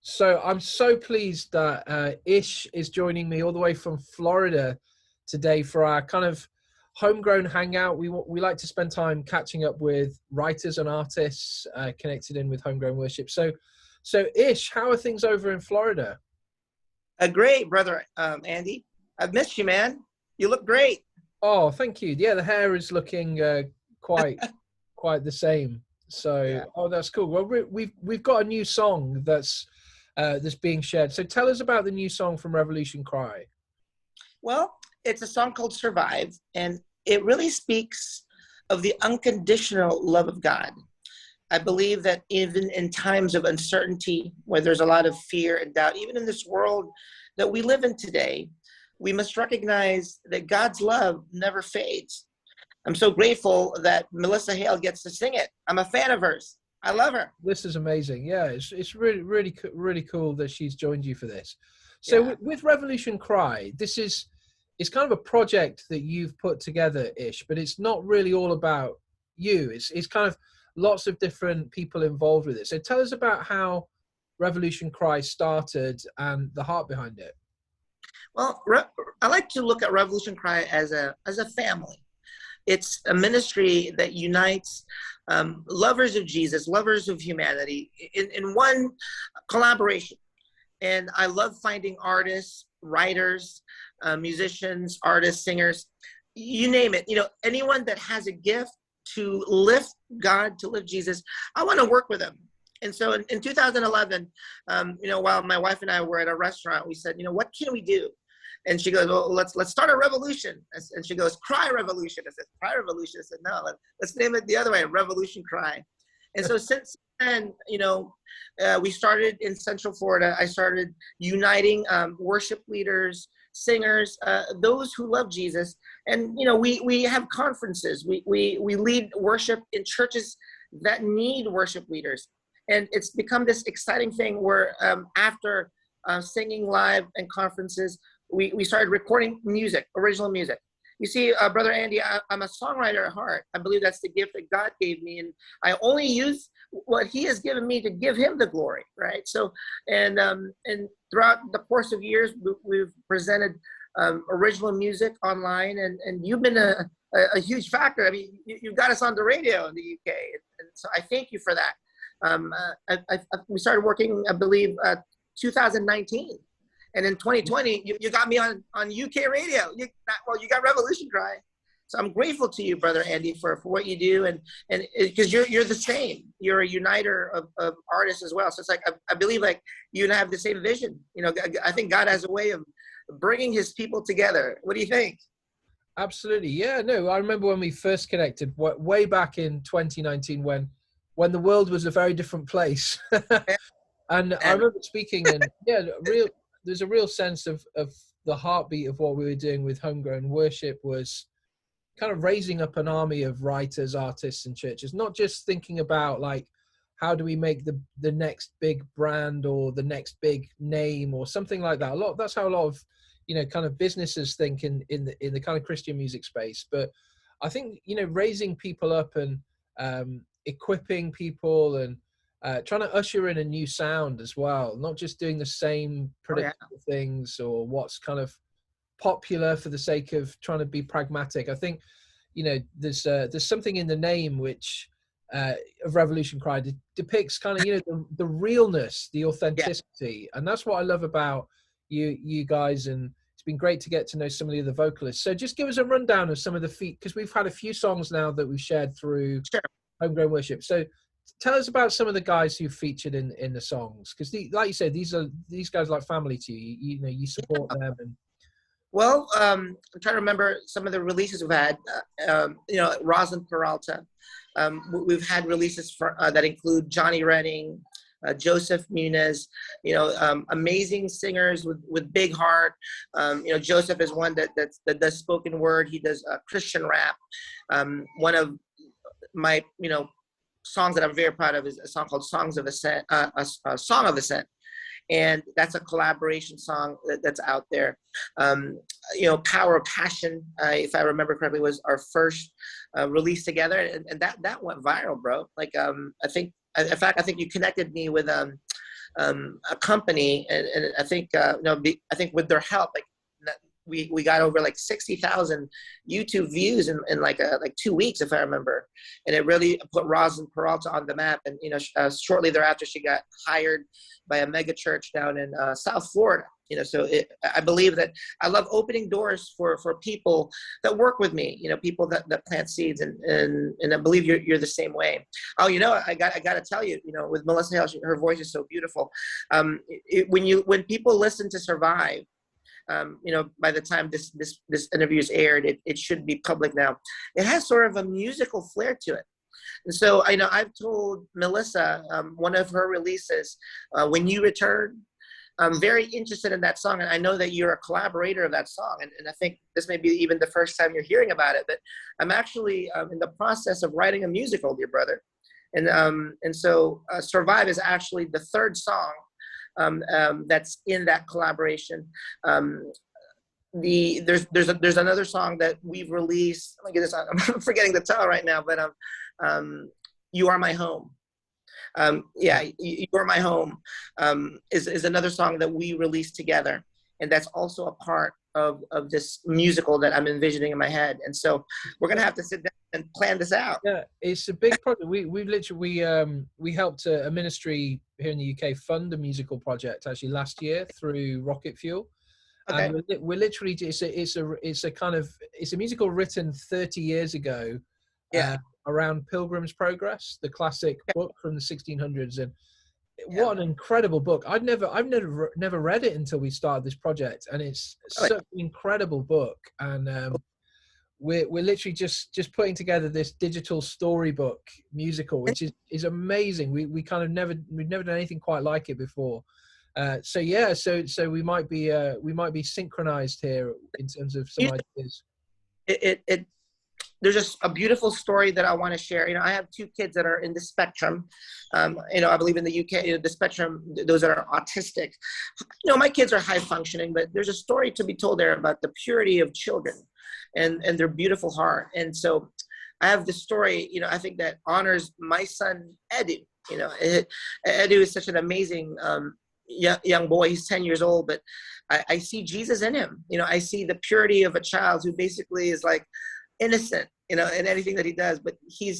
So I'm so pleased that Ish is joining me all the way from Florida today for our kind of homegrown hangout. We like to spend time catching up with writers and artists connected in with homegrown worship. So Ish, how are things over in Florida? Great, brother Andy. I've missed you, man. You look great. Oh, thank you. Yeah, the hair is looking quite quite the same. So, Yeah. oh, that's cool. Well, we've got a new song that's being shared. So, tell us about the new song from Revolution Cry. Well, it's a song called Survive, and it really speaks of the unconditional love of God. I believe that even in times of uncertainty, where there's a lot of fear and doubt, even in this world that we live in today, we must recognize that God's love never fades. I'm so grateful that Melissa Hale gets to sing it. I'm a fan of hers. I love her. This is amazing. Yeah, it's really cool that she's joined you for this. So, Yeah. with Revolution Cry, it's kind of a project that you've put together, Ish, but it's not really all about you. It's kind of lots of different people involved with it. So, tell us about how Revolution Cry started and the heart behind it. Well, I like to look at Revolution Cry as a family. It's a ministry that unites lovers of Jesus, lovers of humanity in one collaboration. And I love finding artists, writers, musicians, artists, singers, you name it. Anyone that has a gift to lift God, to lift Jesus, I want to work with them. And so in 2011, while my wife and I were at a restaurant, we said, what can we do? And she goes, well, let's start a revolution. And she goes, Cry Revolution. I said, Cry Revolution. I said, no, let's name it the other way, Revolution Cry. And so since then, we started in Central Florida. I started uniting worship leaders, singers, those who love Jesus. And, we have conferences. We lead worship in churches that need worship leaders. And it's become this exciting thing where after singing live and conferences, we started recording music, original music. You see, Brother Andy, I'm a songwriter at heart. I believe that's the gift that God gave me, and I only use what He has given me to give Him the glory, right? So, and throughout the course of years, we've presented original music online, and you've been a huge factor. I mean, you got us on the radio in the UK, and so I thank you for that. We started working, I believe, 2019. And in 2020, you got me on UK radio. You got Revolution Cry. So I'm grateful to you, Brother Andy, for what you do, and because you're the same. You're a uniter of artists as well. So it's like I believe like you and I have the same vision. I think God has a way of bringing His people together. What do you think? Absolutely, yeah. No, I remember when we first connected, way back in 2019, when the world was a very different place, and I remember speaking, and there's a real sense of the heartbeat of what we were doing with homegrown worship was kind of raising up an army of writers, artists, and churches, not just thinking about like how do we make the next big brand or the next big name or something like that. That's how a lot of kind of businesses think in the kind of Christian music space. But I think raising people up and equipping people and trying to usher in a new sound as well, not just doing the same predictable things or what's kind of popular for the sake of trying to be pragmatic. I think, there's something in the name which of Revolution Cry depicts kind of, the realness, the authenticity. And that's what I love about you guys. And it's been great to get to know some of the other vocalists. So just give us a rundown of some of the feat, because we've had a few songs now that we've shared through Homegrown Worship. So tell us about some of the guys who featured in the songs, because like you said, these guys are like family to you. You support them. And well, I'm trying to remember some of the releases we've had. Rosalind Peralta. We've had releases that include Johnny Redding, Joseph Muniz. Amazing singers with big heart. Joseph is one that does spoken word. He does Christian rap. One of my songs that I'm very proud of is a song called "Songs of Ascent," a song of ascent, and that's a collaboration song that's out there. Power of Passion, if I remember correctly, was our first release together, and that went viral, bro. Like I think you connected me with a company, and I think I think with their help, like we got over like 60,000 YouTube views in like 2 weeks, if I remember, and it really put Roslyn Peralta on the map. And shortly thereafter, she got hired by a mega church down in South Florida. So I believe that I love opening doors for people that work with me. People that plant seeds, and I believe you're the same way. Oh, I got to tell you, with Melissa Hale, her voice is so beautiful. When people listen to Survive, by the time this interview is aired, it should be public now. It has sort of a musical flair to it. And so I've told Melissa, one of her releases, When You Return, I'm very interested in that song, and I know that you're a collaborator of that song, and I think this may be even the first time you're hearing about it, but I'm actually in the process of writing a musical, dear brother. And so Survive is actually the third song that's in that collaboration. There's another song that we've released. Let me get this. I'm forgetting the title right now, but You Are My Home. You Are My Home is another song that we released together, and that's also a part of this musical that I'm envisioning in my head. And so we're gonna have to sit down and plan this out. Yeah, it's a big project. We've literally we helped a ministry here in the UK fund a musical project actually last year through Rocket Fuel. Okay. And we're literally it's a musical written 30 years ago. Yeah. Around Pilgrim's Progress, the classic book from the 1600s, and what an incredible book! I've never read it until we started this project, and it's such an incredible book. And we're literally just putting together this digital storybook musical, which is amazing. We've never done anything quite like it before. So we might be synchronized here in terms of some ideas. There's just a beautiful story that I want to share. I have 2 kids that are in the spectrum. I believe in the UK, the spectrum, those that are autistic. My kids are high functioning, but there's a story to be told there about the purity of children and their beautiful heart. And so I have this story, I think that honors my son, Edu. Edu is such an amazing young boy. He's 10 years old, but I see Jesus in him. I see the purity of a child who basically is like innocent, in anything that he does, but he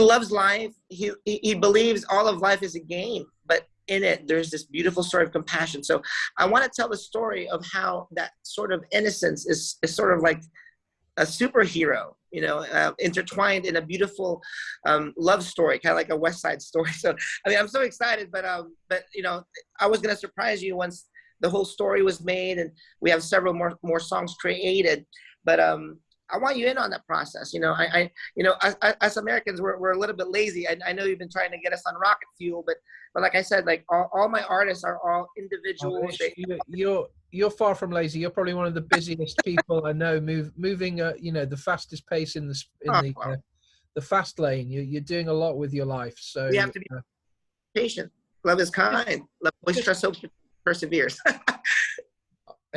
loves life. He believes all of life is a game, but in it, there's this beautiful story of compassion. So I want to tell the story of how that sort of innocence is sort of like a superhero, intertwined in a beautiful love story, kind of like a West Side Story. So, I'm so excited, but I was going to surprise you once the whole story was made, and we have several more songs created, but I want you in on that process. As Americans, we're a little bit lazy. I know you've been trying to get us on Rocket Fuel, but like I said, like all my artists are all individuals. You're far from lazy. You're probably one of the busiest people I know. Moving, the fastest pace in the fast lane. You're doing a lot with your life. So you have to be patient. Love is kind. Love always trust, hope, perseveres.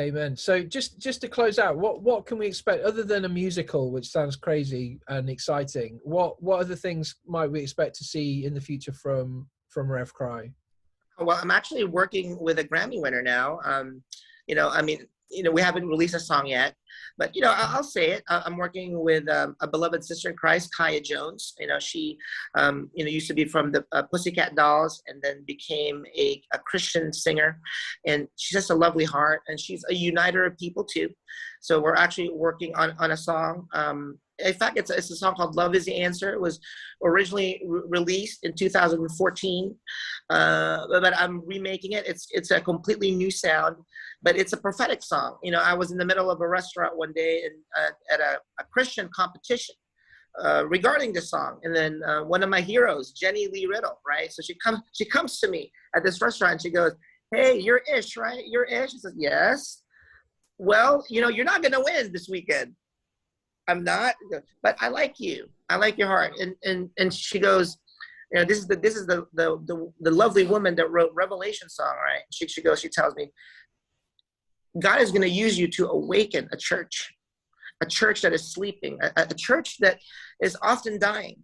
Amen. So just to close out, what can we expect other than a musical, which sounds crazy and exciting? What other things might we expect to see in the future from Rev Cry? Well, I'm actually working with a Grammy winner now. We haven't released a song yet, but I'll say it. I'm working with a beloved sister in Christ, Kaya Jones. She used to be from the Pussycat Dolls and then became a Christian singer, and she's just a lovely heart, and she's a uniter of people too. So we're actually working on a song. In fact, it's a song called "Love Is the Answer." It was originally released in 2014, but I'm remaking it. It's a completely new sound, but it's a prophetic song. I was in the middle of a restaurant one day and at a Christian competition regarding this song, and then one of my heroes, Jenny Lee Riddle, right? So she comes to me at this restaurant and she goes, "Hey, you're Ish, right? You're Ish." She says, "Yes." "Well, you're not going to win this weekend." "I'm not, but I like you. I like your heart." And she goes, this is the lovely woman that wrote Revelation song, right? She goes, she tells me, God is going to use you to awaken a church that is sleeping, a church that is often dying.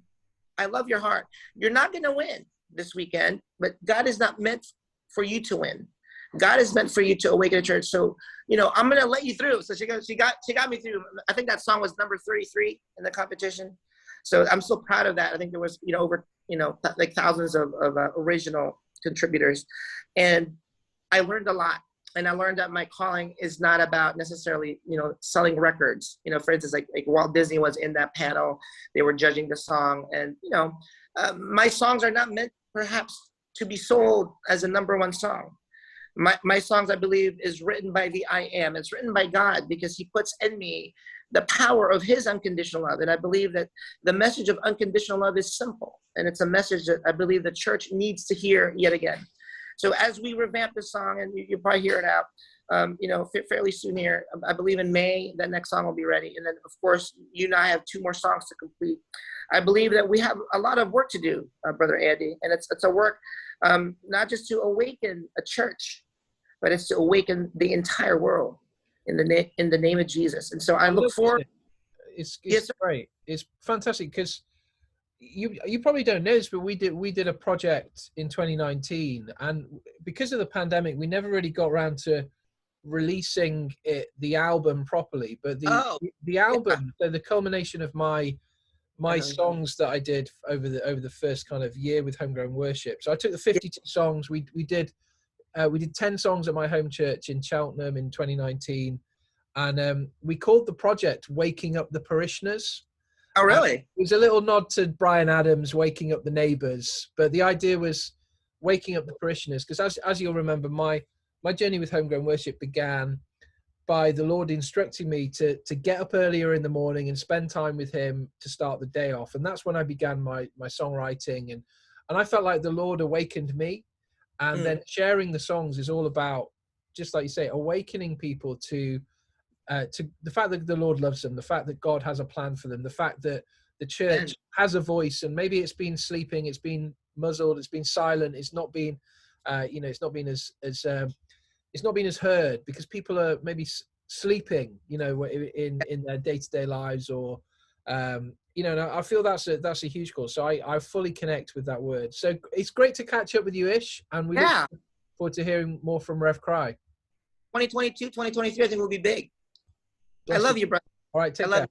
I love your heart. You're not going to win this weekend, but God is not meant for you to win. God is meant for you to awaken a church. So, you know, I'm gonna let you through. So she got me through. I think that song was number 33 in the competition. So I'm so proud of that. I think there was, you know, over, you know, like thousands of original contributors, and I learned a lot. And I learned that my calling is not about necessarily, you know, selling records. You know, for instance, like Walt Disney was in that panel. They were judging the song, and you know, my songs are not meant perhaps to be sold as a #1 song. My songs, I believe, is written by the I Am. It's written by God because He puts in me the power of His unconditional love. And I believe that the message of unconditional love is simple, and it's a message that I believe the church needs to hear yet again. So as we revamp the song, and you'll probably hear it out, you know, fairly soon here. I believe in May, that next song will be ready. And then, of course, you and I have 2 more songs to complete. I believe that we have a lot of work to do, Brother Andy. And it's a work not just to awaken a church, but it's to awaken the entire world in the name of Jesus. And so I look forward. It's great. It's fantastic because you probably don't know this, but we did a project in 2019, and because of the pandemic, we never really got around to releasing the album properly. But the album, so the culmination of my songs that I did over the first kind of year with Homegrown Worship. So I took the 52 songs. We did 10 songs at my home church in Cheltenham in 2019, and we called the project "Waking Up the Parishioners." Oh, really? It was a little nod to Bryan Adams, "Waking Up the Neighbours," but the idea was waking up the parishioners, because as you'll remember, my journey with Homegrown Worship began by the Lord instructing me to get up earlier in the morning and spend time with Him to start the day off, and that's when I began my songwriting, and I felt like the Lord awakened me, and then sharing the songs is all about, just like you say, awakening people to the fact that the Lord loves them, the fact that God has a plan for them, the fact that the church has a voice, and maybe it's been sleeping, it's been muzzled, it's been silent, it's not been, it's not been it's not been as heard because people are maybe sleeping, you know, in their day-to-day lives, or you know. And I feel that's a huge cause. So I fully connect with that word. So it's great to catch up with you, Ish, and we look forward to hearing more from Rev Cry. 2022, 2023, I think will be big. I love you, brother. All right, take care.